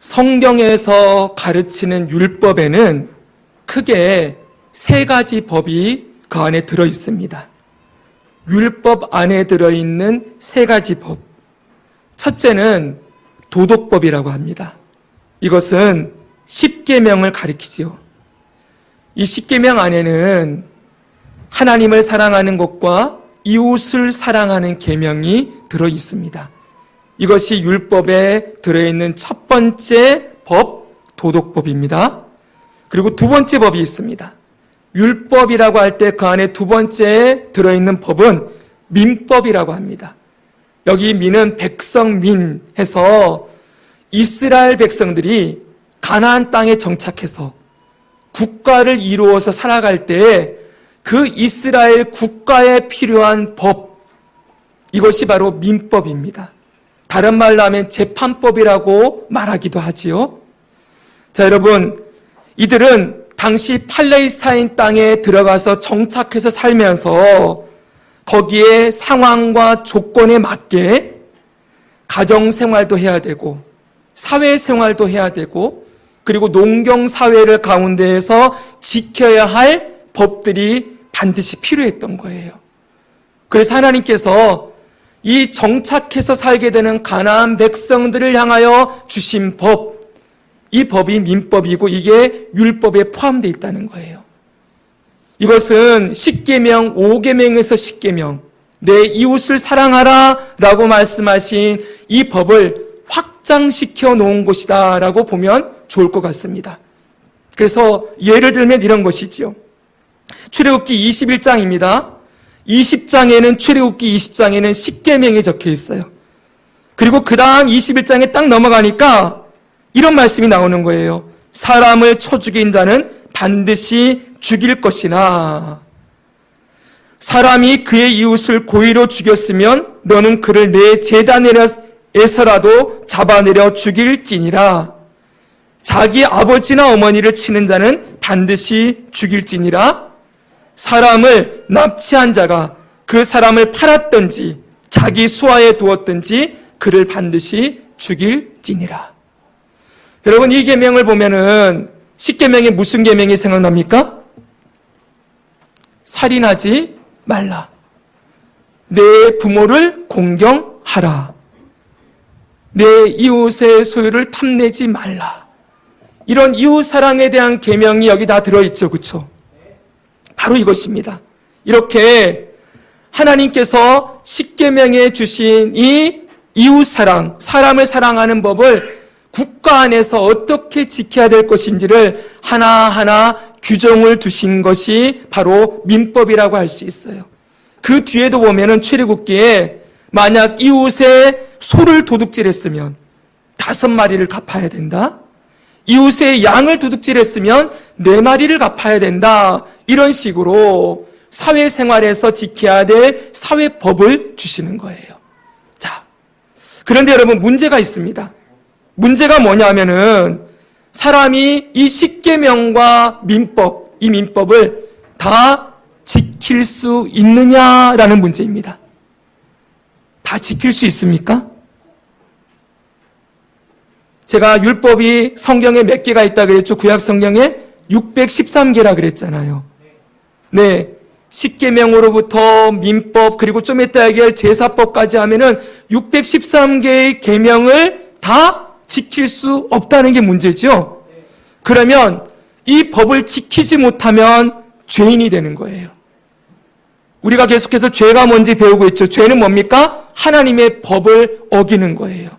성경에서 가르치는 율법에는 크게 세 가지 법이 그 안에 들어 있습니다. 율법 안에 들어있는 세 가지 법. 첫째는 도덕법이라고 합니다. 이것은 십계명을 가리키지요. 이 십계명 안에는 하나님을 사랑하는 것과 이웃을 사랑하는 계명이 들어 있습니다. 이것이 율법에 들어있는 첫 번째 법, 도덕법입니다. 그리고 두 번째 법이 있습니다. 율법이라고 할 때 그 안에 두 번째 들어있는 법은 민법이라고 합니다. 여기 민은 백성민 해서 이스라엘 백성들이 가나안 땅에 정착해서 국가를 이루어서 살아갈 때 그 이스라엘 국가에 필요한 법, 이것이 바로 민법입니다. 다른 말로 하면 재판법이라고 말하기도 하지요. 자, 여러분, 이들은 당시 팔레스타인 땅에 들어가서 정착해서 살면서 거기에 상황과 조건에 맞게 가정생활도 해야 되고 사회생활도 해야 되고 그리고 농경사회를 가운데에서 지켜야 할 법들이 반드시 필요했던 거예요. 그래서 하나님께서 이 정착해서 살게 되는 가나안 백성들을 향하여 주신 법, 이 법이 민법이고 이게 율법에 포함되어 있다는 거예요. 이것은 십계명, 5계명에서 10계명, 내 이웃을 사랑하라 라고 말씀하신 이 법을 확장시켜 놓은 것이다 라고 보면 좋을 것 같습니다. 그래서 예를 들면 이런 것이지요. 출애굽기 21장입니다. 20장에는 출애굽기 20장에는 십계명이 적혀 있어요. 그리고 그 다음 21장에 딱 넘어가니까 이런 말씀이 나오는 거예요. 사람을 쳐 죽인 자는 반드시 죽일 것이나 사람이 그의 이웃을 고의로 죽였으면 너는 그를 내 제단에서라도 잡아내려 죽일지니라. 자기 아버지나 어머니를 치는 자는 반드시 죽일지니라. 사람을 납치한 자가 그 사람을 팔았든지 자기 수하에 두었든지 그를 반드시 죽일지니라. 여러분, 이 계명을 보면은 십계명에 무슨 계명이 생각납니까? 살인하지 말라. 내 부모를 공경하라. 내 이웃의 소유를 탐내지 말라. 이런 이웃 사랑에 대한 계명이 여기 다 들어있죠. 그렇죠? 바로 이것입니다. 이렇게 하나님께서 십계명에 주신 이 이웃 사랑, 사람을 사랑하는 법을 국가 안에서 어떻게 지켜야 될 것인지를 하나하나 규정을 두신 것이 바로 민법이라고 할 수 있어요. 그 뒤에도 보면은 출애굽기에 만약 이웃의 소를 도둑질했으면 5마리를 갚아야 된다. 이웃의 양을 도둑질했으면 4마리를 갚아야 된다. 이런 식으로 사회생활에서 지켜야 될 사회법을 주시는 거예요. 자, 그런데 여러분 문제가 있습니다. 문제가 뭐냐면은 사람이 이 십계명과 민법, 이 민법을 다 지킬 수 있느냐라는 문제입니다. 다 지킬 수 있습니까? 제가 율법이 성경에 몇 개가 있다 그랬죠? 구약 성경에 613개라 그랬잖아요. 네. 십계명으로부터 민법, 그리고 좀 이따 얘기할 제사법까지 하면은 613개의 계명을 다 지킬 수 없다는 게 문제죠. 그러면 이 법을 지키지 못하면 죄인이 되는 거예요. 우리가 계속해서 죄가 뭔지 배우고 있죠. 죄는 뭡니까? 하나님의 법을 어기는 거예요.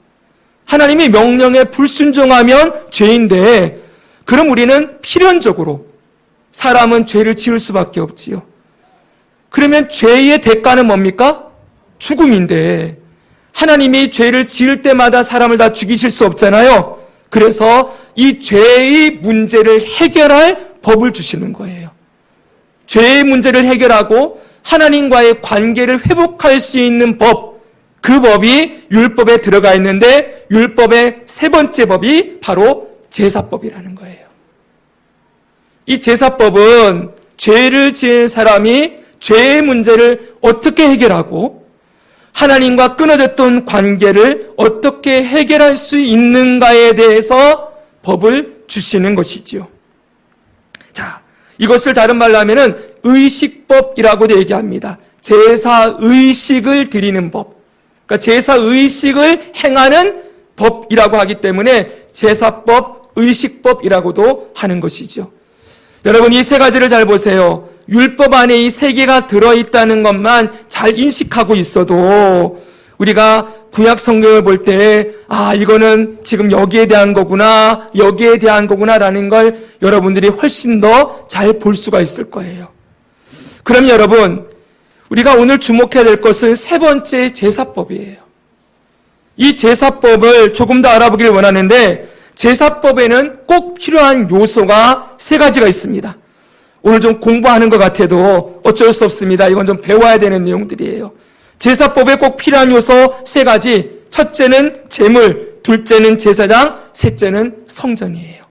하나님의 명령에 불순종하면 죄인데, 그럼 우리는 필연적으로 사람은 죄를 지을 수밖에 없지요. 그러면 죄의 대가는 뭡니까? 죽음인데 하나님이 죄를 지을 때마다 사람을 다 죽이실 수 없잖아요. 그래서 이 죄의 문제를 해결할 법을 주시는 거예요. 죄의 문제를 해결하고 하나님과의 관계를 회복할 수 있는 법, 그 법이 율법에 들어가 있는데 율법의 세 번째 법이 바로 제사법이라는 거예요. 이 제사법은 죄를 지은 사람이 죄의 문제를 어떻게 해결하고 하나님과 끊어졌던 관계를 어떻게 어떻게 해결할 수 있는가에 대해서 법을 주시는 것이지요. 자, 이것을 다른 말로 하면은 의식법이라고도 얘기합니다. 제사의식을 드리는 법. 그러니까 제사의식을 행하는 법이라고 하기 때문에 제사법, 의식법이라고도 하는 것이죠. 여러분, 이 세 가지를 잘 보세요. 율법 안에 이 세 개가 들어있다는 것만 잘 인식하고 있어도 우리가 구약 성경을 볼 때, 이거는 지금 여기에 대한 거구나, 여기에 대한 거구나라는 걸 여러분들이 훨씬 더 잘 볼 수가 있을 거예요. 그럼 여러분, 우리가 오늘 주목해야 될 것은 세 번째 제사법이에요. 이 제사법을 조금 더 알아보길 원하는데, 제사법에는 꼭 필요한 요소가 세 가지가 있습니다. 오늘 좀 공부하는 것 같아도 어쩔 수 없습니다. 이건 좀 배워야 되는 내용들이에요. 제사법에 꼭 필요한 요소 세 가지. 첫째는 제물, 둘째는 제사장, 셋째는 성전이에요.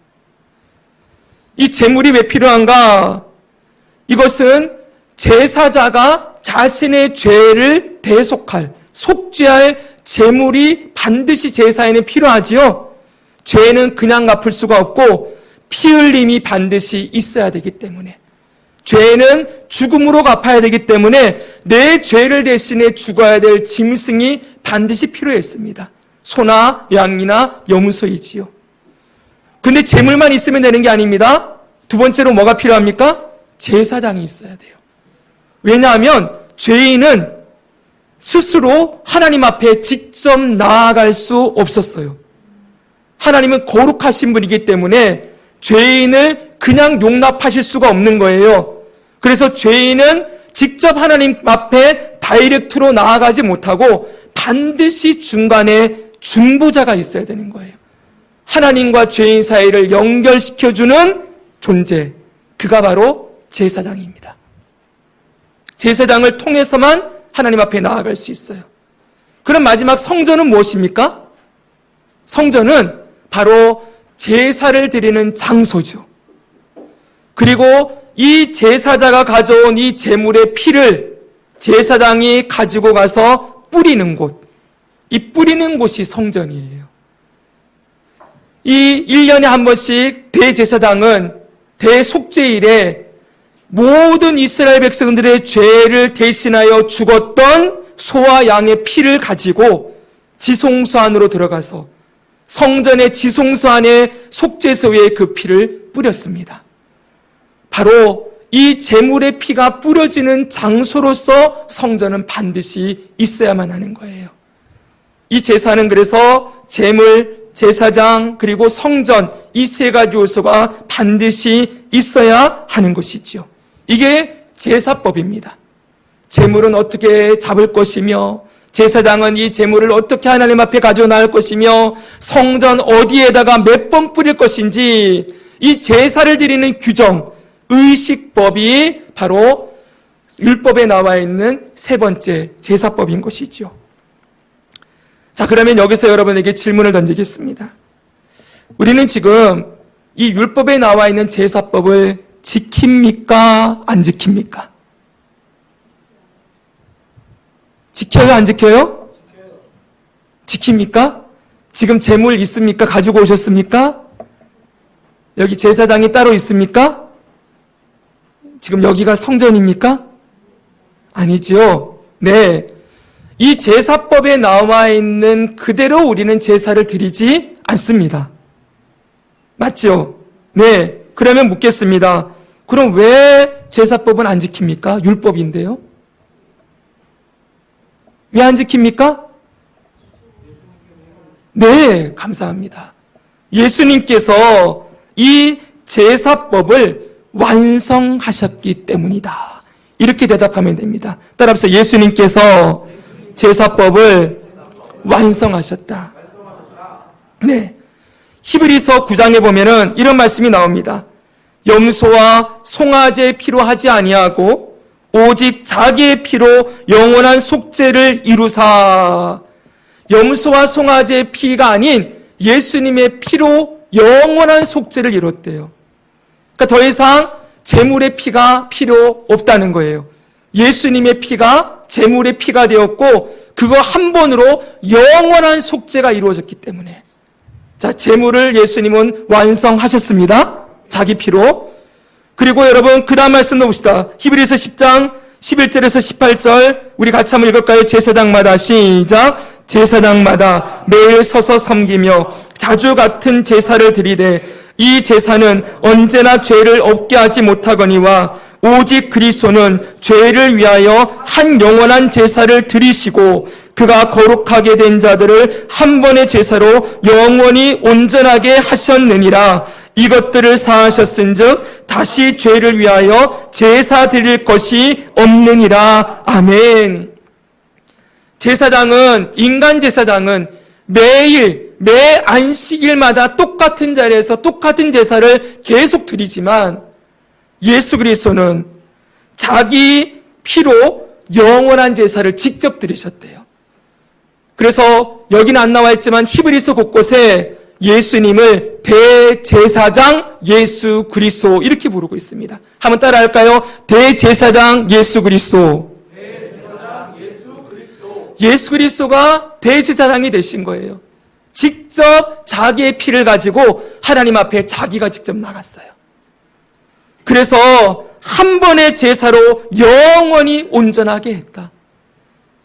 이 제물이 왜 필요한가? 이것은 제사자가 자신의 죄를 대속할, 속죄할 제물이 반드시 제사에는 필요하지요. 죄는 그냥 갚을 수가 없고 피 흘림이 반드시 있어야 되기 때문에, 죄는 죽음으로 갚아야 되기 때문에 내 죄를 대신해 죽어야 될 짐승이 반드시 필요했습니다. 소나 양이나 염소이지요. 근데 제물만 있으면 되는 게 아닙니다. 두 번째로 뭐가 필요합니까? 제사장이 있어야 돼요. 왜냐하면 죄인은 스스로 하나님 앞에 직접 나아갈 수 없었어요. 하나님은 거룩하신 분이기 때문에 죄인을 그냥 용납하실 수가 없는 거예요. 그래서 죄인은 직접 하나님 앞에 다이렉트로 나아가지 못하고 반드시 중간에 중보자가 있어야 되는 거예요. 하나님과 죄인 사이를 연결시켜주는 존재, 그가 바로 제사장입니다. 제사장을 통해서만 하나님 앞에 나아갈 수 있어요. 그럼 마지막 성전은 무엇입니까? 성전은 바로 제사를 드리는 장소죠. 그리고 이 제사자가 가져온 이 제물의 피를 제사장이 가지고 가서 뿌리는 곳, 이 뿌리는 곳이 성전이에요. 이 1년에 한 번씩 대제사장은 대속죄일에 모든 이스라엘 백성들의 죄를 대신하여 죽었던 소와 양의 피를 가지고 지성소 안으로 들어가서 성전의 지성소 안에 속죄소 위에 그 피를 뿌렸습니다. 바로 이 제물의 피가 뿌려지는 장소로서 성전은 반드시 있어야만 하는 거예요. 이 제사는 그래서 제물, 제사장, 그리고 성전, 이 세 가지 요소가 반드시 있어야 하는 것이지요. 이게 제사법입니다. 제물은 어떻게 잡을 것이며, 제사장은 이 제물을 어떻게 하나님 앞에 가져 나갈 것이며, 성전 어디에다가 몇 번 뿌릴 것인지, 이 제사를 드리는 규정, 의식법이 바로 율법에 나와 있는 세 번째 제사법인 것이죠. 자, 그러면 여기서 여러분에게 질문을 던지겠습니다. 우리는 지금 이 율법에 나와 있는 제사법을 지킵니까? 안 지킵니까? 지켜요? 안 지켜요? 지킵니까? 지금 제물 있습니까? 가지고 오셨습니까? 여기 제사장이 따로 있습니까? 지금 여기가 성전입니까? 아니죠. 네. 이 제사법에 나와 있는 그대로 우리는 제사를 드리지 않습니다. 맞죠? 네. 그러면 묻겠습니다. 그럼 왜 제사법은 안 지킵니까? 율법인데요. 왜 안 지킵니까? 네, 감사합니다. 예수님께서 이 제사법을 완성하셨기 때문이다. 이렇게 대답하면 됩니다. 따라서 예수님께서 제사법을 완성하셨다. 네. 히브리서 9장에 보면은 이런 말씀이 나옵니다. 염소와 송아지의 피로 하지 아니하고 오직 자기의 피로 영원한 속죄를 이루사. 염소와 송아지의 피가 아닌 예수님의 피로 영원한 속죄를 이뤘대요. 그러니까 더 이상 제물의 피가 필요 없다는 거예요. 예수님의 피가 제물의 피가 되었고 그거 한 번으로 영원한 속죄가 이루어졌기 때문에. 자, 제물을 예수님은 완성하셨습니다. 자기 피로. 그리고 여러분 그 다음 말씀 놓읍시다. 히브리서 10장 11절에서 18절 우리 같이 한번 읽을까요? 제사장마다 시작. 제사장마다 매일 서서 섬기며 자주 같은 제사를 드리되 이 제사는 언제나 죄를 없게 하지 못하거니와 오직 그리스도는 죄를 위하여 한 영원한 제사를 드리시고 그가 거룩하게 된 자들을 한 번의 제사로 영원히 온전하게 하셨느니라. 이것들을 사하셨은즉 다시 죄를 위하여 제사 드릴 것이 없느니라. 아멘. 제사장은, 인간 제사장은 매일 매 안식일마다 똑같은 자리에서 똑같은 제사를 계속 드리지만 예수 그리스도는 자기 피로 영원한 제사를 직접 드리셨대요. 그래서 여기는 안 나와 있지만 히브리서 곳곳에 예수님을 대제사장 예수 그리스도 이렇게 부르고 있습니다. 한번 따라할까요? 대제사장 예수 그리스도. 예수 그리스도가 대제사장이 되신 거예요. 직접 자기의 피를 가지고 하나님 앞에 자기가 직접 나갔어요. 그래서 한 번의 제사로 영원히 온전하게 했다.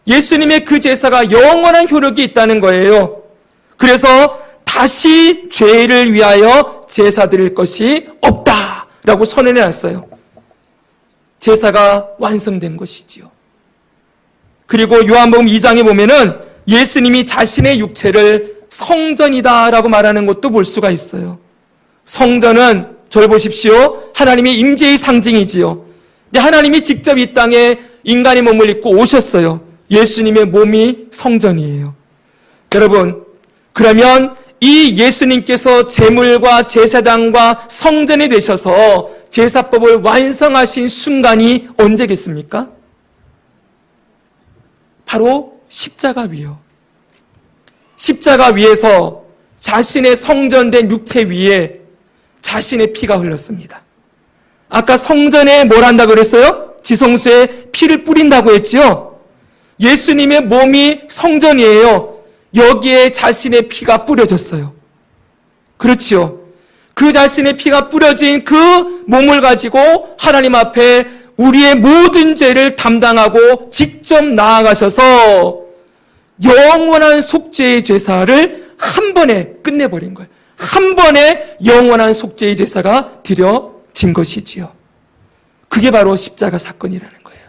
예수님의 그 제사가 영원한 효력이 있다는 거예요. 그래서 다시 죄를 위하여 제사 드릴 것이 없다라고 선언해 놨어요. 제사가 완성된 것이지요. 그리고 요한복음 2장에 보면은 예수님이 자신의 육체를 성전이다라고 말하는 것도 볼 수가 있어요. 성전은 저를 보십시오. 하나님의 임재의 상징이지요. 근데 하나님이 직접 이 땅에 인간의 몸을 입고 오셨어요. 예수님의 몸이 성전이에요. 여러분, 그러면 이 예수님께서 제물과 제사장과 성전이 되셔서 제사법을 완성하신 순간이 언제겠습니까? 바로 십자가 위요. 십자가 위에서 자신의 성전된 육체 위에 자신의 피가 흘렀습니다. 아까 성전에 뭘 한다고 그랬어요? 지성소에 피를 뿌린다고 했지요? 예수님의 몸이 성전이에요. 여기에 자신의 피가 뿌려졌어요. 그렇지요. 그 자신의 피가 뿌려진 그 몸을 가지고 하나님 앞에 우리의 모든 죄를 담당하고 직접 나아가셔서 영원한 속죄의 제사를 한 번에 끝내버린 거예요. 한 번에 영원한 속죄의 제사가 드려진 것이지요. 그게 바로 십자가 사건이라는 거예요.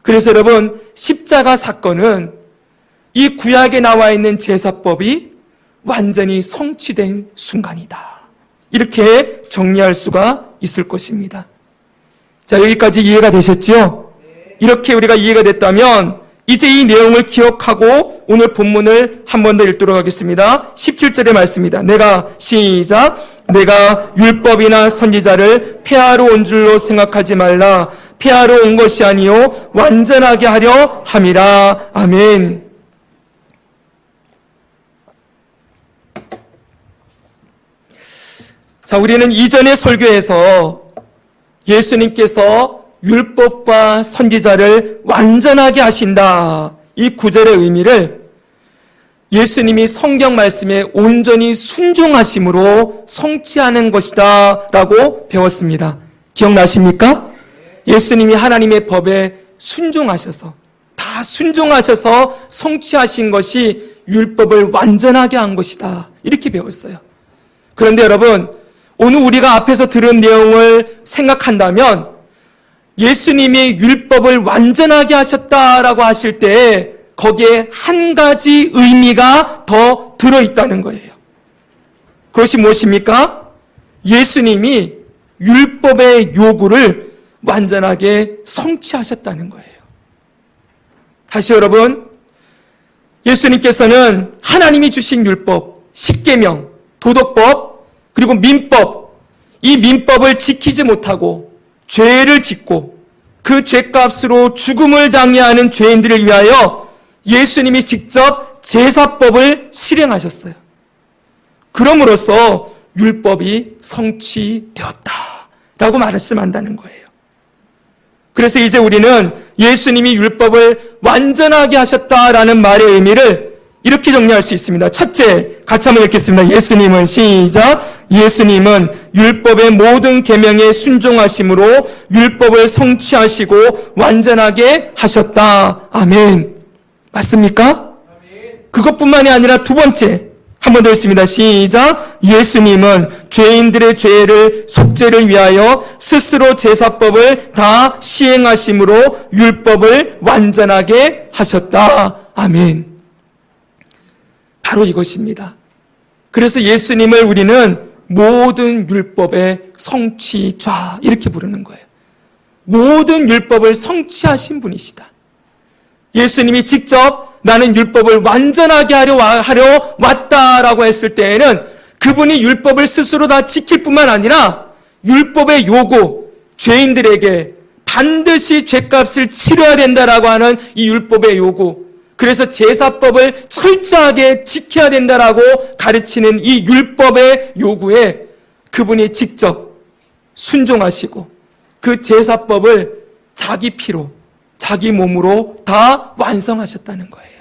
그래서 여러분, 십자가 사건은 이 구약에 나와 있는 제사법이 완전히 성취된 순간이다. 이렇게 정리할 수가 있을 것입니다. 자, 여기까지 이해가 되셨죠? 이렇게 우리가 이해가 됐다면 이제 이 내용을 기억하고 오늘 본문을 한 번 더 읽도록 하겠습니다. 17절의 말씀입니다. 시작. 내가 율법이나 선지자를 폐하러 온 줄로 생각하지 말라. 폐하러 온 것이 아니요 완전하게 하려 함이라. 아멘. 자, 우리는 이전의 설교에서 예수님께서 율법과 선지자를 완전하게 하신다. 이 구절의 의미를 예수님이 성경 말씀에 온전히 순종하심으로 성취하는 것이다 라고 배웠습니다. 기억나십니까? 예수님이 하나님의 법에 순종하셔서 다 순종하셔서 성취하신 것이 율법을 완전하게 한 것이다. 이렇게 배웠어요. 그런데 여러분, 오늘 우리가 앞에서 들은 내용을 생각한다면 예수님이 율법을 완전하게 하셨다라고 하실 때 거기에 한 가지 의미가 더 들어있다는 거예요. 그것이 무엇입니까? 예수님이 율법의 요구를 완전하게 성취하셨다는 거예요. 다시 여러분, 예수님께서는 하나님이 주신 율법, 십계명, 도덕법, 그리고 민법, 이 민법을 지키지 못하고 죄를 짓고 그 죄값으로 죽음을 당해야 하는 죄인들을 위하여 예수님이 직접 제사법을 실행하셨어요. 그럼으로써 율법이 성취되었다라고 말씀한다는 거예요. 그래서 이제 우리는 예수님이 율법을 완전하게 하셨다라는 말의 의미를 이렇게 정리할 수 있습니다. 첫째, 같이 한번 읽겠습니다. 예수님은, 시작. 예수님은 율법의 모든 계명에 순종하심으로 율법을 성취하시고 완전하게 하셨다. 아멘. 맞습니까? 그것뿐만이 아니라 두 번째, 한 번 더 읽습니다. 시작. 예수님은 죄인들의 죄를 속죄를 위하여 스스로 제사법을 다 시행하심으로 율법을 완전하게 하셨다. 아멘. 바로 이것입니다. 그래서 예수님을 우리는 모든 율법의 성취자 이렇게 부르는 거예요. 모든 율법을 성취하신 분이시다. 예수님이 직접 나는 율법을 완전하게 하려 왔다라고 했을 때에는 그분이 율법을 스스로 다 지킬 뿐만 아니라 율법의 요구, 죄인들에게 반드시 죄값을 치러야 된다라고 하는 이 율법의 요구, 그래서 제사법을 철저하게 지켜야 된다라고 가르치는 이 율법의 요구에 그분이 직접 순종하시고 그 제사법을 자기 피로, 자기 몸으로 다 완성하셨다는 거예요.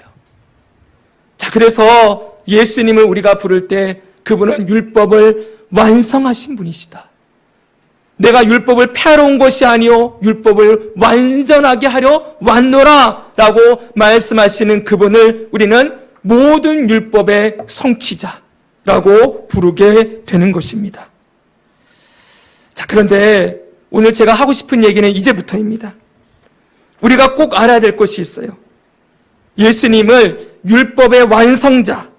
자, 그래서 예수님을 우리가 부를 때 그분은 율법을 완성하신 분이시다. 내가 율법을 폐하러 온 것이 아니요 율법을 완전하게 하려 왔노라 라고 말씀하시는 그분을 우리는 모든 율법의 성취자라고 부르게 되는 것입니다. 자, 그런데 오늘 제가 하고 싶은 얘기는 이제부터입니다. 우리가 꼭 알아야 될 것이 있어요. 예수님을 율법의 완성자,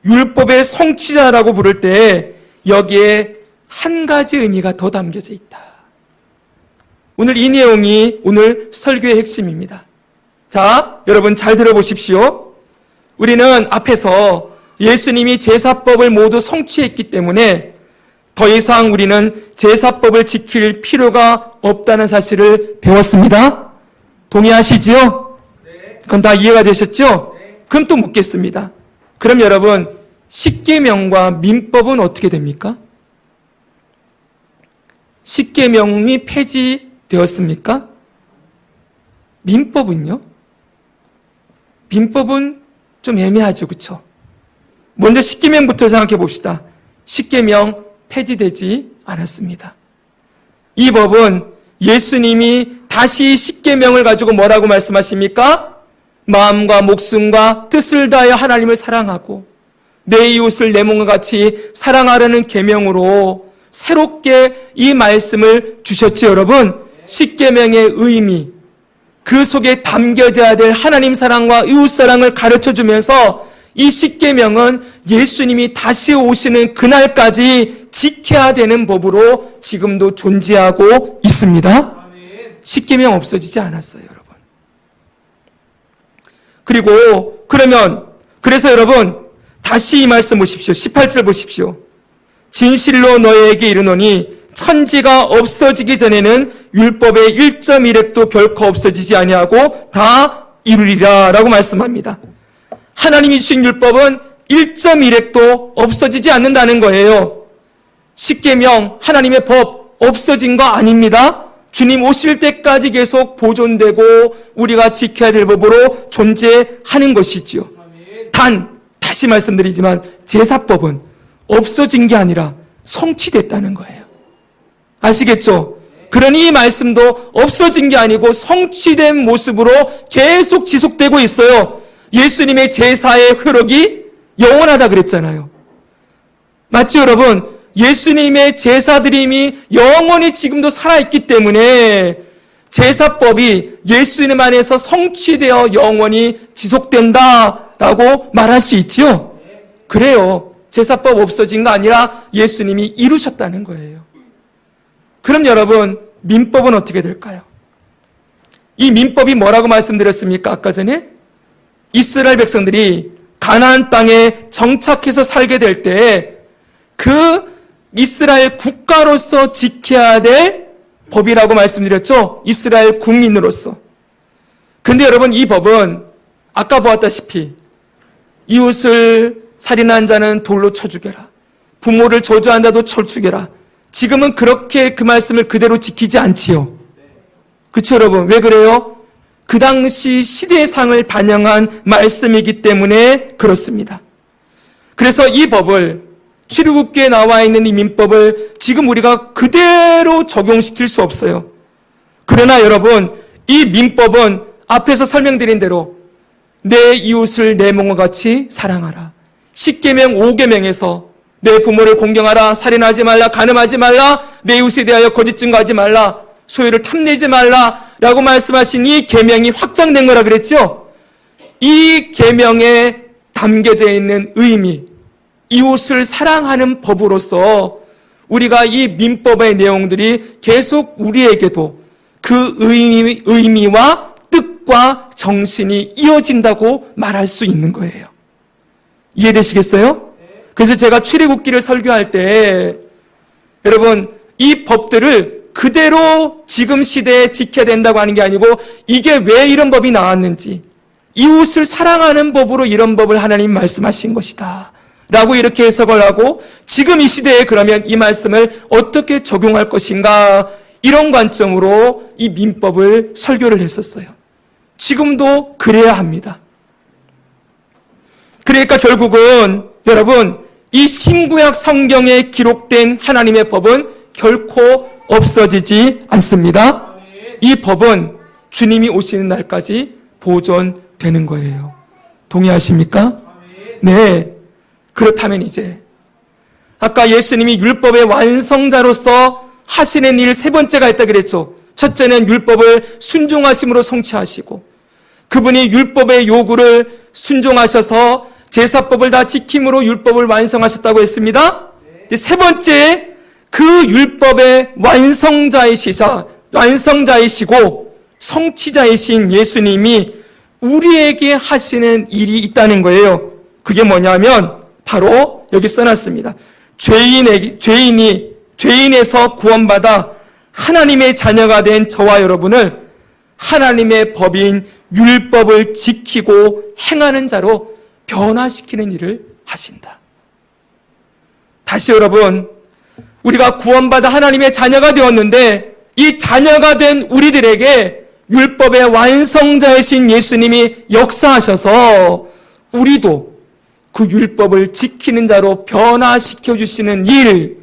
율법의 성취자라고 부를 때 여기에 한 가지 의미가 더 담겨져 있다. 오늘 이 내용이 오늘 설교의 핵심입니다. 자, 여러분 잘 들어보십시오. 우리는 앞에서 예수님이 제사법을 모두 성취했기 때문에 더 이상 우리는 제사법을 지킬 필요가 없다는 사실을 배웠습니다. 동의하시지요? 그럼 다 이해가 되셨죠? 그럼 또 묻겠습니다. 그럼 여러분, 십계명과 민법은 어떻게 됩니까? 십계명이 폐지되었습니까? 민법은요? 민법은 좀 애매하죠, 그렇죠? 먼저 십계명부터 생각해 봅시다. 십계명 폐지되지 않았습니다. 이 법은 예수님이 다시 십계명을 가지고 뭐라고 말씀하십니까? 마음과 목숨과 뜻을 다하여 하나님을 사랑하고 내 이웃을 내 몸과 같이 사랑하라는 계명으로 새롭게 이 말씀을 주셨죠, 여러분. 십계명의 의미, 그 속에 담겨져야 될 하나님 사랑과 이웃 사랑을 가르쳐 주면서 이 십계명은 예수님이 다시 오시는 그날까지 지켜야 되는 법으로 지금도 존재하고 있습니다. 십계명 없어지지 않았어요, 여러분. 그리고 그래서 여러분 다시 이 말씀 보십시오. 18절 보십시오. 진실로 너희에게 이르노니 천지가 없어지기 전에는 율법의 1.1획도 결코 없어지지 아니하고 다 이루리라 라고 말씀합니다. 하나님이 주신 율법은 1.1획도 없어지지 않는다는 거예요. 십계명, 하나님의 법 없어진 거 아닙니다. 주님 오실 때까지 계속 보존되고 우리가 지켜야 될 법으로 존재하는 것이지요. 다시 말씀드리지만 제사법은 없어진 게 아니라 성취됐다는 거예요. 아시겠죠? 그러니 이 말씀도 없어진 게 아니고 성취된 모습으로 계속 지속되고 있어요. 예수님의 제사의 효력이 영원하다 그랬잖아요. 맞죠, 여러분? 예수님의 제사드림이 영원히 지금도 살아있기 때문에 제사법이 예수님 안에서 성취되어 영원히 지속된다라고 말할 수 있지요. 그래요. 제사법 없어진 거 아니라 예수님이 이루셨다는 거예요. 그럼 여러분, 민법은 어떻게 될까요? 이 민법이 뭐라고 말씀드렸습니까? 아까 전에 이스라엘 백성들이 가나안 땅에 정착해서 살게 될 때 그 이스라엘 국가로서 지켜야 될 법이라고 말씀드렸죠? 이스라엘 국민으로서. 근데 여러분, 이 법은 아까 보았다시피 이웃을 살인한 자는 돌로 쳐 죽여라. 부모를 저주한다도 쳐 죽여라. 지금은 그렇게 그 말씀을 그대로 지키지 않지요. 그쵸, 여러분? 왜 그래요? 그 당시 시대상을 반영한 말씀이기 때문에 그렇습니다. 그래서 이 법을, 출애굽기에 나와 있는 이 민법을 지금 우리가 그대로 적용시킬 수 없어요. 그러나 여러분, 이 민법은 앞에서 설명드린 대로 내 이웃을 내 몸과 같이 사랑하라. 10계명 5계명에서 내 부모를 공경하라, 살인하지 말라, 간음하지 말라, 내 이웃에 대하여 거짓 증거하지 말라, 소유를 탐내지 말라 라고 말씀하신 이 계명이 확장된 거라 그랬죠? 이 계명에 담겨져 있는 의미, 이웃을 사랑하는 법으로서 우리가 이 민법의 내용들이 계속 우리에게도 그 의미와 뜻과 정신이 이어진다고 말할 수 있는 거예요. 이해되시겠어요? 그래서 제가 출애굽기를 설교할 때 여러분 이 법들을 그대로 지금 시대에 지켜야 된다고 하는 게 아니고 이게 왜 이런 법이 나왔는지, 이웃을 사랑하는 법으로 이런 법을 하나님 말씀하신 것이다 라고 이렇게 해석을 하고, 지금 이 시대에 그러면 이 말씀을 어떻게 적용할 것인가, 이런 관점으로 이 민법을 설교를 했었어요. 지금도 그래야 합니다. 그러니까 결국은 여러분, 이 신구약 성경에 기록된 하나님의 법은 결코 없어지지 않습니다. 이 법은 주님이 오시는 날까지 보존되는 거예요. 동의하십니까? 네. 그렇다면 이제 아까 예수님이 율법의 완성자로서 하시는 일 세 번째가 있다 그랬죠. 첫째는 율법을 순종하심으로 성취하시고, 그분이 율법의 요구를 순종하셔서 제사법을 다 지킴으로 율법을 완성하셨다고 했습니다. 세 번째, 그 율법의 완성자이시고 성취자이신 예수님이 우리에게 하시는 일이 있다는 거예요. 그게 뭐냐면 바로 여기 써놨습니다. 죄인에서 구원받아 하나님의 자녀가 된 저와 여러분을 하나님의 법인 율법을 지키고 행하는 자로 변화시키는 일을 하신다. 다시 여러분, 우리가 구원받아 하나님의 자녀가 되었는데 이 자녀가 된 우리들에게 율법의 완성자이신 예수님이 역사하셔서 우리도 그 율법을 지키는 자로 변화시켜 주시는 이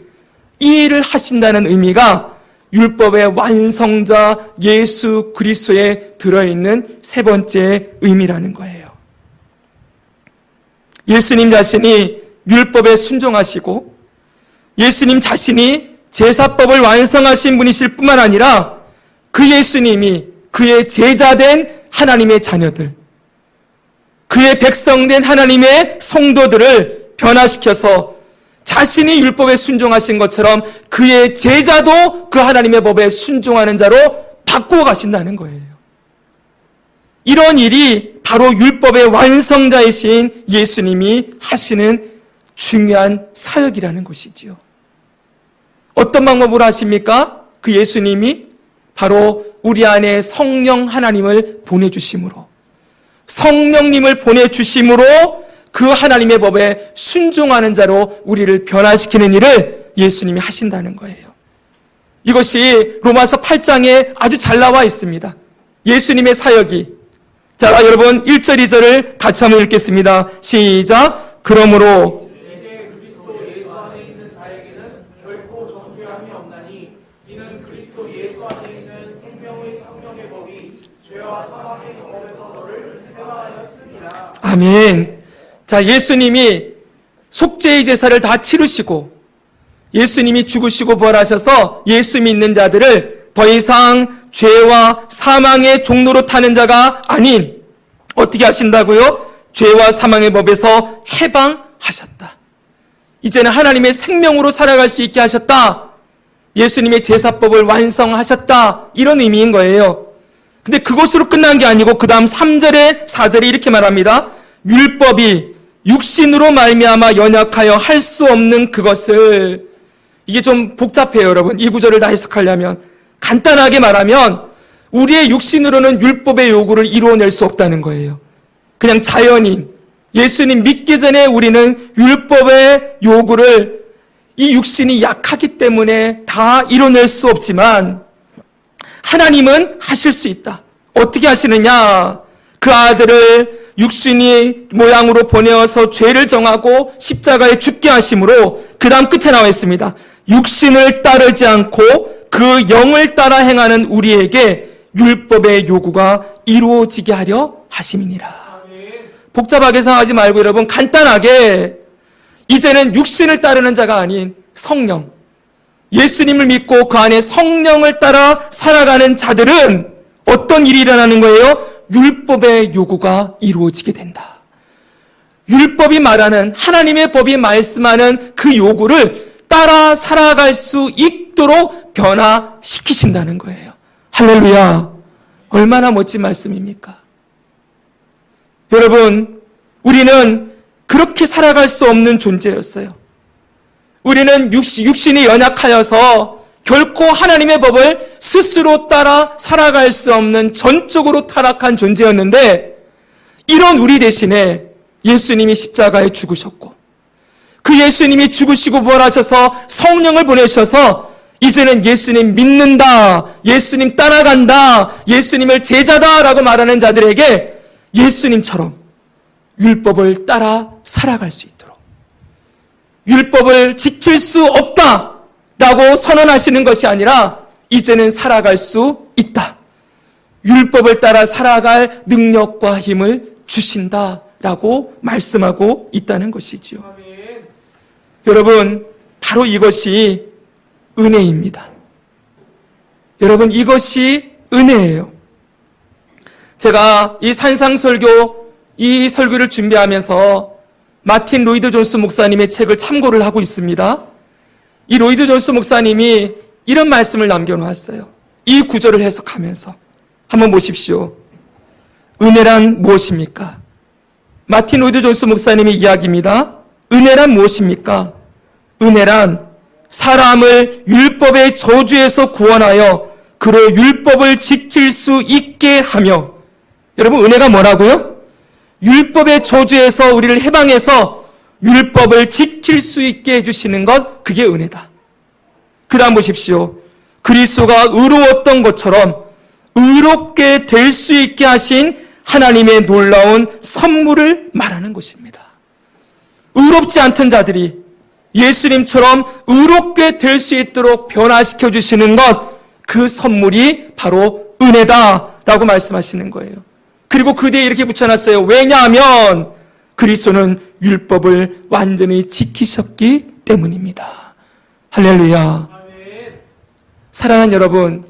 일을 하신다는 의미가 율법의 완성자 예수 그리스도에 들어있는 세 번째 의미라는 거예요. 예수님 자신이 율법에 순종하시고 예수님 자신이 제사법을 완성하신 분이실 뿐만 아니라 그 예수님이 그의 제자된 하나님의 자녀들, 그의 백성된 하나님의 성도들을 변화시켜서 자신이 율법에 순종하신 것처럼 그의 제자도 그 하나님의 법에 순종하는 자로 바꾸어 가신다는 거예요. 이런 일이 바로 율법의 완성자이신 예수님이 하시는 중요한 사역이라는 것이지요. 어떤 방법으로 하십니까? 그 예수님이 바로 우리 안에 성령 하나님을 보내주심으로, 성령님을 보내주심으로 그 하나님의 법에 순종하는 자로 우리를 변화시키는 일을 예수님이 하신다는 거예요. 이것이 로마서 8장에 아주 잘 나와 있습니다. 예수님의 사역이. 자, 여러분 1절 2절을 같이 한번 읽겠습니다. 시작. 그러므로 이제 그리스도 예수 안에 있는 자에게는 결코 정죄함이 없나니 이는 그리스도 예수 안에 있는 생명의 성령의 법이 죄와 사망의 법에서 너를 해방하였습니다. 아멘. 자, 예수님이 속죄의 제사를 다 치르시고 예수님이 죽으시고 부활하셔서 예수 믿는 자들을 더 이상 죄와 사망의 종로로 타는 자가 아닌 어떻게 하신다고요? 죄와 사망의 법에서 해방하셨다. 이제는 하나님의 생명으로 살아갈 수 있게 하셨다. 예수님의 제사법을 완성하셨다. 이런 의미인 거예요. 근데 그것으로 끝난 게 아니고 그 다음 3절에 4절에 이렇게 말합니다. 율법이 육신으로 말미암아 연약하여 할 수 없는 그것을, 이게 좀 복잡해요 여러분. 이 구절을 다 해석하려면. 간단하게 말하면 우리의 육신으로는 율법의 요구를 이루어낼 수 없다는 거예요. 그냥 자연인, 예수님 믿기 전에 우리는 율법의 요구를 이 육신이 약하기 때문에 다 이뤄낼 수 없지만 하나님은 하실 수 있다. 어떻게 하시느냐? 그 아들을 육신이 모양으로 보내어서 죄를 정하고 십자가에 죽게 하심으로 그 다음 끝에 나와 있습니다. 육신을 따르지 않고 그 영을 따라 행하는 우리에게 율법의 요구가 이루어지게 하려 하심이니라. 복잡하게 생각하지 말고 여러분 간단하게 이제는 육신을 따르는 자가 아닌 성령, 예수님을 믿고 그 안에 성령을 따라 살아가는 자들은 어떤 일이 일어나는 거예요? 율법의 요구가 이루어지게 된다. 율법이 말하는 하나님의 법이 말씀하는 그 요구를 따라 살아갈 수 있도록 변화시키신다는 거예요. 할렐루야. 얼마나 멋진 말씀입니까? 여러분, 우리는 그렇게 살아갈 수 없는 존재였어요. 우리는 육신이 연약하여서 결코 하나님의 법을 스스로 따라 살아갈 수 없는 전적으로 타락한 존재였는데 이런 우리 대신에 예수님이 십자가에 죽으셨고 그 예수님이 죽으시고 부활하셔서 성령을 보내셔서 이제는 예수님 믿는다, 예수님 따라간다, 예수님을 제자다라고 말하는 자들에게 예수님처럼 율법을 따라 살아갈 수 있도록 율법을 지킬 수 없다라고 선언하시는 것이 아니라 이제는 살아갈 수 있다. 율법을 따라 살아갈 능력과 힘을 주신다라고 말씀하고 있다는 것이지요. 여러분, 바로 이것이 은혜입니다. 여러분, 이것이 은혜예요. 제가 이 산상설교, 이 설교를 준비하면서 마틴 로이드 존스 목사님의 책을 참고를 하고 있습니다. 이 로이드 존스 목사님이 이런 말씀을 남겨놓았어요. 이 구절을 해석하면서 한번 보십시오. 은혜란 무엇입니까? 마틴 로이드 존스 목사님의 이야기입니다. 은혜란 무엇입니까? 은혜란 사람을 율법의 저주에서 구원하여 그로 율법을 지킬 수 있게 하며, 여러분 은혜가 뭐라고요? 율법의 저주에서 우리를 해방해서 율법을 지킬 수 있게 해주시는 것, 그게 은혜다. 그 다음 보십시오. 그리스도가 의로웠던 것처럼 의롭게 될 수 있게 하신 하나님의 놀라운 선물을 말하는 것입니다. 의롭지 않던 자들이 예수님처럼 의롭게 될 수 있도록 변화시켜 주시는 것, 그 선물이 바로 은혜다라고 말씀하시는 거예요. 그리고 그 뒤에 이렇게 붙여놨어요. 왜냐하면 그리스도는 율법을 완전히 지키셨기 때문입니다. 할렐루야. 사랑하는 여러분,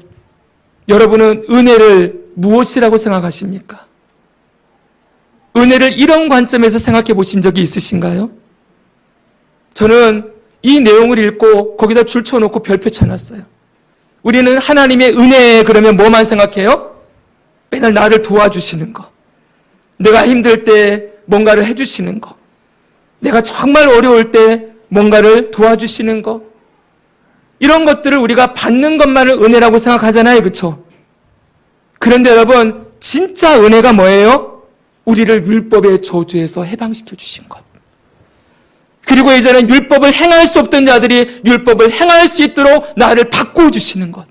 여러분은 은혜를 무엇이라고 생각하십니까? 은혜를 이런 관점에서 생각해 보신 적이 있으신가요? 저는 이 내용을 읽고 거기다 줄 쳐놓고 별표 쳐놨어요. 우리는 하나님의 은혜 그러면 뭐만 생각해요? 맨날 나를 도와주시는 거, 내가 힘들 때 뭔가를 해주시는 거, 내가 정말 어려울 때 뭔가를 도와주시는 거, 이런 것들을 우리가 받는 것만을 은혜라고 생각하잖아요. 그렇죠? 그런데 여러분, 진짜 은혜가 뭐예요? 우리를 율법의 저주에서 해방시켜 주신 것. 그리고 이제는 율법을 행할 수 없던 자들이 율법을 행할 수 있도록 나를 바꿔주시는 것.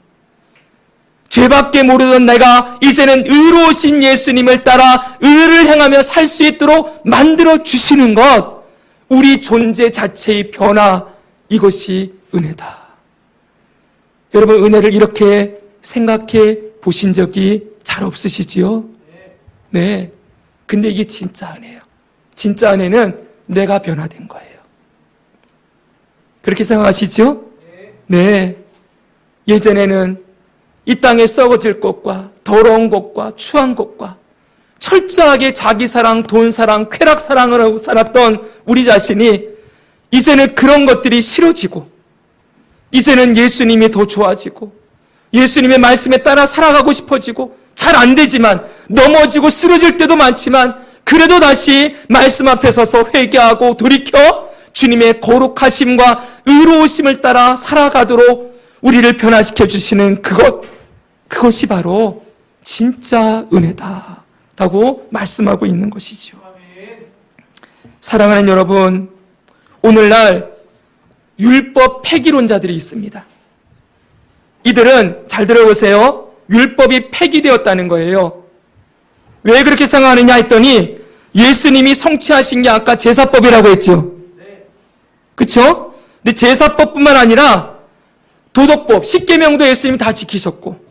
죄밖에 모르던 내가 이제는 의로우신 예수님을 따라 의를 행하며 살 수 있도록 만들어주시는 것. 우리 존재 자체의 변화, 이것이 은혜다. 여러분, 은혜를 이렇게 생각해 보신 적이 잘 없으시지요? 네. 근데 이게 진짜 은혜예요. 진짜 은혜는 내가 변화된 거예요. 그렇게 생각하시죠? 네. 예전에는 이 땅에 썩어질 것과 더러운 것과 추한 것과 철저하게 자기 사랑, 돈 사랑, 쾌락 사랑을 하고 살았던 우리 자신이 이제는 그런 것들이 싫어지고, 이제는 예수님이 더 좋아지고 예수님의 말씀에 따라 살아가고 싶어지고, 잘 안 되지만 넘어지고 쓰러질 때도 많지만 그래도 다시 말씀 앞에 서서 회개하고 돌이켜 주님의 거룩하심과 의로우심을 따라 살아가도록 우리를 변화시켜 주시는 그것이 바로 진짜 은혜다라고 말씀하고 있는 것이죠. 사랑하는 여러분, 오늘날 율법 폐기론자들이 있습니다. 이들은 잘 들어보세요. 율법이 폐기되었다는 거예요. 왜 그렇게 생각하느냐 했더니 예수님이 성취하신 게 아까 제사법이라고 했죠. 그렇죠? 근데 제사법뿐만 아니라 도덕법, 십계명도 예수님이 다 지키셨고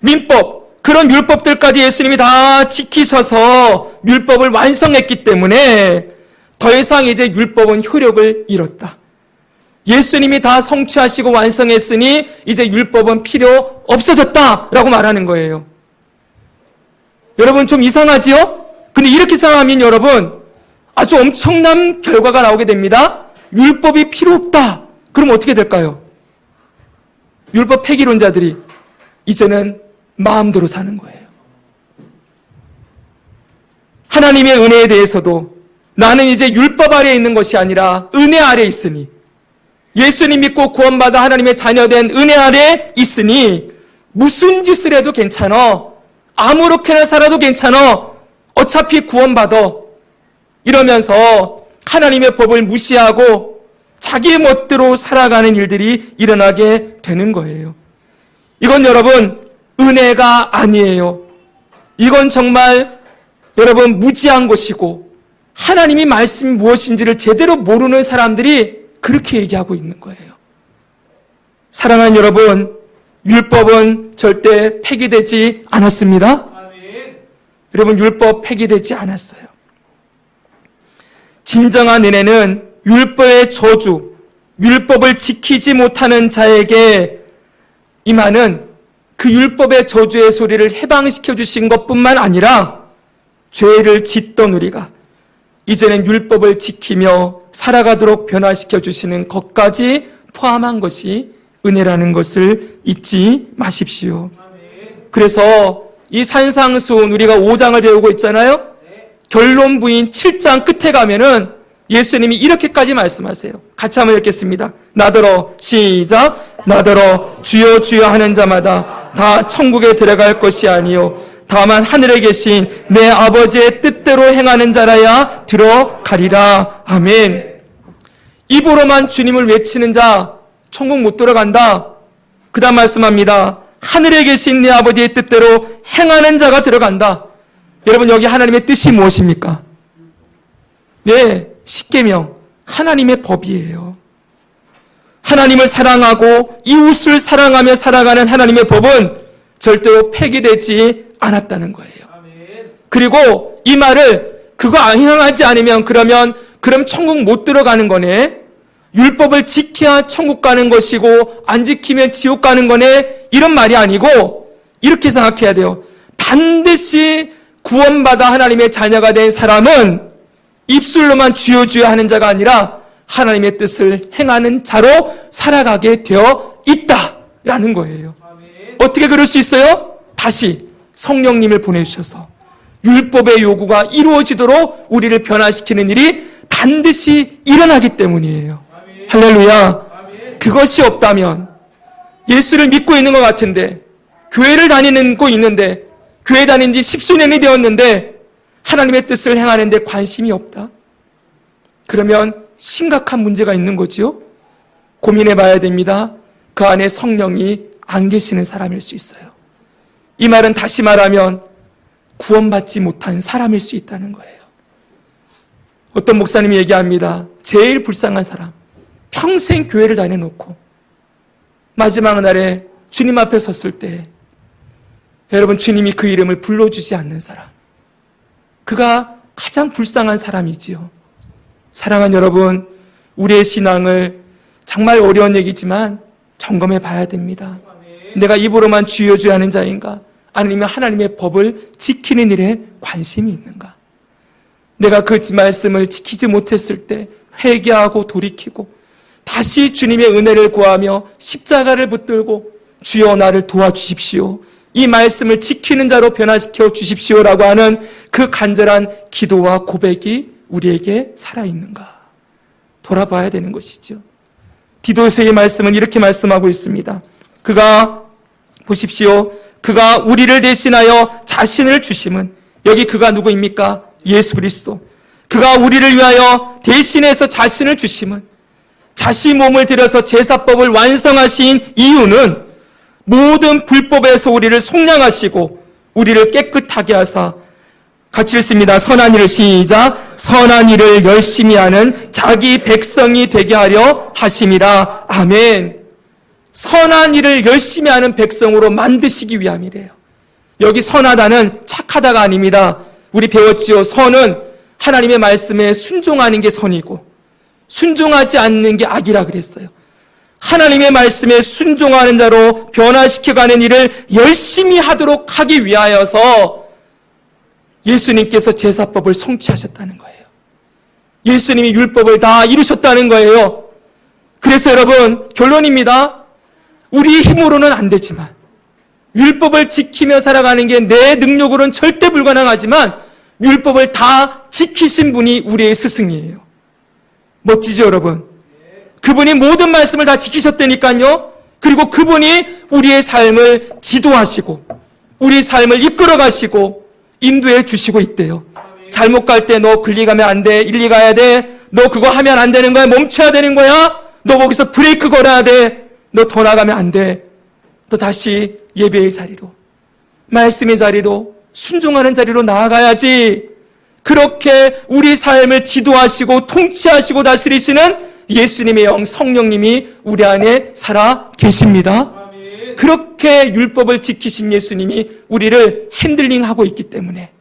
민법, 그런 율법들까지 예수님이 다 지키셔서 율법을 완성했기 때문에 더 이상 이제 율법은 효력을 잃었다. 예수님이 다 성취하시고 완성했으니 이제 율법은 필요 없어졌다라고 말하는 거예요. 여러분 좀 이상하지요? 근데 이렇게 생각하면 여러분 아주 엄청난 결과가 나오게 됩니다. 율법이 필요 없다. 그럼 어떻게 될까요? 율법 폐기론자들이 이제는 마음대로 사는 거예요. 하나님의 은혜에 대해서도 나는 이제 율법 아래에 있는 것이 아니라 은혜 아래에 있으니, 예수님 믿고 구원받아 하나님의 자녀된 은혜 아래에 있으니 무슨 짓을 해도 괜찮아, 아무렇게나 살아도 괜찮아, 어차피 구원받아, 이러면서 하나님의 법을 무시하고 자기 멋대로 살아가는 일들이 일어나게 되는 거예요. 이건 여러분 은혜가 아니에요. 이건 정말 여러분 무지한 것이고 하나님이 말씀이 무엇인지를 제대로 모르는 사람들이 그렇게 얘기하고 있는 거예요. 사랑하는 여러분, 율법은 절대 폐기되지 않았습니다. 아멘. 여러분 율법 폐기되지 않았어요. 진정한 은혜는 율법의 저주, 율법을 지키지 못하는 자에게 임하는 그 율법의 저주의 소리를 해방시켜 주신 것뿐만 아니라 죄를 짓던 우리가 이제는 율법을 지키며 살아가도록 변화시켜 주시는 것까지 포함한 것이 은혜라는 것을 잊지 마십시오. 그래서 이 산상수훈 우리가 5장을 배우고 있잖아요. 결론 부인 7장 끝에 가면은 예수님이 이렇게까지 말씀하세요. 같이 한번 읽겠습니다. 나더러, 시작. 나더러 주여 주여 하는 자마다 다 천국에 들어갈 것이 아니요 다만 하늘에 계신 내 아버지의 뜻대로 행하는 자라야 들어가리라. 아멘. 입으로만 주님을 외치는 자 천국 못 들어간다. 그 다음 말씀합니다. 하늘에 계신 내 아버지의 뜻대로 행하는 자가 들어간다. 여러분 여기 하나님의 뜻이 무엇입니까? 네, 십계명 하나님의 법이에요. 하나님을 사랑하고 이웃을 사랑하며 살아가는 하나님의 법은 절대로 폐기되지 않았다는 거예요. 그리고 이 말을 그거 행하지 않으면 그럼 천국 못 들어가는 거네. 율법을 지켜야 천국 가는 것이고 안 지키면 지옥 가는 거네. 이런 말이 아니고 이렇게 생각해야 돼요. 반드시 구원받아 하나님의 자녀가 된 사람은 입술로만 주여 주여 하는 자가 아니라 하나님의 뜻을 행하는 자로 살아가게 되어 있다라는 거예요. 어떻게 그럴 수 있어요? 다시 성령님을 보내주셔서 율법의 요구가 이루어지도록 우리를 변화시키는 일이 반드시 일어나기 때문이에요. 할렐루야. 그것이 없다면 예수를 믿고 있는 것 같은데 교회를 다니고 있는데 교회 다닌 지 10수년이 되었는데 하나님의 뜻을 행하는 데 관심이 없다. 그러면 심각한 문제가 있는 거지요. 고민해 봐야 됩니다. 그 안에 성령이 안 계시는 사람일 수 있어요. 이 말은 다시 말하면 구원받지 못한 사람일 수 있다는 거예요. 어떤 목사님이 얘기합니다. 제일 불쌍한 사람, 평생 교회를 다녀놓고 마지막 날에 주님 앞에 섰을 때 여러분 주님이 그 이름을 불러주지 않는 사람, 그가 가장 불쌍한 사람이지요. 사랑하는 여러분, 우리의 신앙을 정말 어려운 얘기지만 점검해 봐야 됩니다. 내가 입으로만 주여 주여 하는 자인가? 아니면 하나님의 법을 지키는 일에 관심이 있는가? 내가 그 말씀을 지키지 못했을 때 회개하고 돌이키고 다시 주님의 은혜를 구하며 십자가를 붙들고 주여 나를 도와주십시오. 이 말씀을 지키는 자로 변화시켜 주십시오라고 하는 그 간절한 기도와 고백이 우리에게 살아있는가? 돌아봐야 되는 것이죠. 디도서의 말씀은 이렇게 말씀하고 있습니다. 그가 보십시오. 그가 우리를 대신하여 자신을 주심은, 여기 그가 누구입니까? 예수 그리스도. 그가 우리를 위하여 대신해서 자신을 주심은, 자신 몸을 들여서 제사법을 완성하신 이유는 모든 불법에서 우리를 속량하시고 우리를 깨끗하게 하사 같이 읽습니다. 선한 일을 시작. 선한 일을 열심히 하는 자기 백성이 되게 하려 하심이라. 아멘. 선한 일을 열심히 하는 백성으로 만드시기 위함이래요. 여기 선하다는 착하다가 아닙니다. 우리 배웠지요. 선은 하나님의 말씀에 순종하는 게 선이고 순종하지 않는 게 악이라 그랬어요. 하나님의 말씀에 순종하는 자로 변화시켜가는 일을 열심히 하도록 하기 위하여서 예수님께서 제사법을 성취하셨다는 거예요. 예수님이 율법을 다 이루셨다는 거예요. 그래서 여러분 결론입니다. 우리 힘으로는 안 되지만 율법을 지키며 살아가는 게 내 능력으로는 절대 불가능하지만 율법을 다 지키신 분이 우리의 스승이에요. 멋지죠 여러분? 그분이 모든 말씀을 다 지키셨다니까요. 그리고 그분이 우리의 삶을 지도하시고 우리 삶을 이끌어 가시고 인도해 주시고 있대요. 잘못 갈 때 너 글리 가면 안 돼. 일리 가야 돼. 너 그거 하면 안 되는 거야. 멈춰야 되는 거야. 너 거기서 브레이크 걸어야 돼. 너 더 나가면 안 돼. 또 다시 예배의 자리로, 말씀의 자리로, 순종하는 자리로 나아가야지. 그렇게 우리 삶을 지도하시고 통치하시고 다스리시는 예수님의 영 성령님이 우리 안에 살아 계십니다. 그렇게 율법을 지키신 예수님이 우리를 핸들링하고 있기 때문에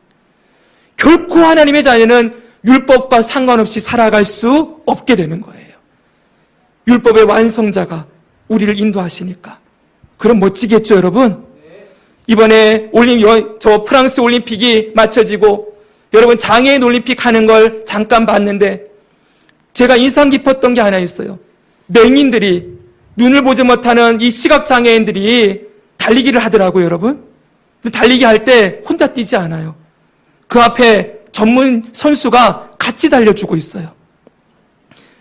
결코 하나님의 자녀는 율법과 상관없이 살아갈 수 없게 되는 거예요. 율법의 완성자가 우리를 인도하시니까. 그럼 멋지겠죠 여러분? 이번에 프랑스 올림픽이 마쳐지고 여러분 장애인 올림픽 하는 걸 잠깐 봤는데 제가 인상 깊었던 게 하나 있어요. 맹인들이 눈을 보지 못하는 이 시각장애인들이 달리기를 하더라고요, 여러분. 근데 달리기 할 때 혼자 뛰지 않아요. 그 앞에 전문 선수가 같이 달려주고 있어요.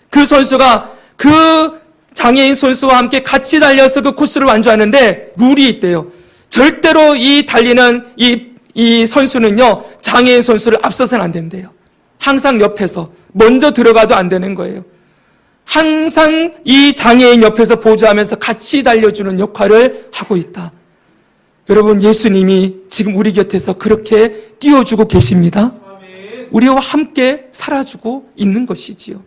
그 선수가 그 장애인 선수와 함께 같이 달려서 그 코스를 완주하는데 룰이 있대요. 절대로 이 달리는 이 선수는요, 장애인 선수를 앞서서는 안 된대요. 항상 옆에서 먼저 들어가도 안 되는 거예요. 항상 이 장애인 옆에서 보조하면서 같이 달려주는 역할을 하고 있다. 여러분 예수님이 지금 우리 곁에서 그렇게 띄워주고 계십니다. 우리와 함께 살아주고 있는 것이지요.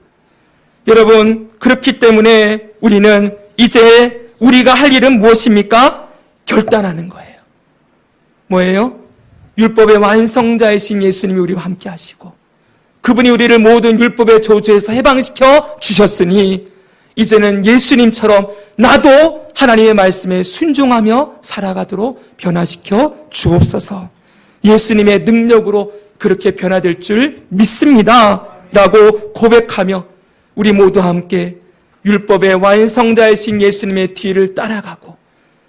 여러분 그렇기 때문에 우리는 이제 우리가 할 일은 무엇입니까? 결단하는 거예요. 뭐예요? 율법의 완성자이신 예수님이 우리와 함께 하시고 그분이 우리를 모든 율법의 저주에서 해방시켜 주셨으니 이제는 예수님처럼 나도 하나님의 말씀에 순종하며 살아가도록 변화시켜 주옵소서. 예수님의 능력으로 그렇게 변화될 줄 믿습니다 라고 고백하며 우리 모두 함께 율법의 완성자이신 예수님의 뒤를 따라가고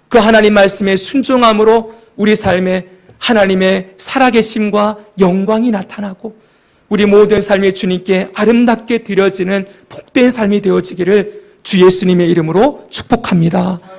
그 하나님 말씀에 순종함으로 우리 삶에 하나님의 살아계심과 영광이 나타나고 우리 모든 삶이 주님께 아름답게 드려지는 복된 삶이 되어지기를 주 예수님의 이름으로 축복합니다.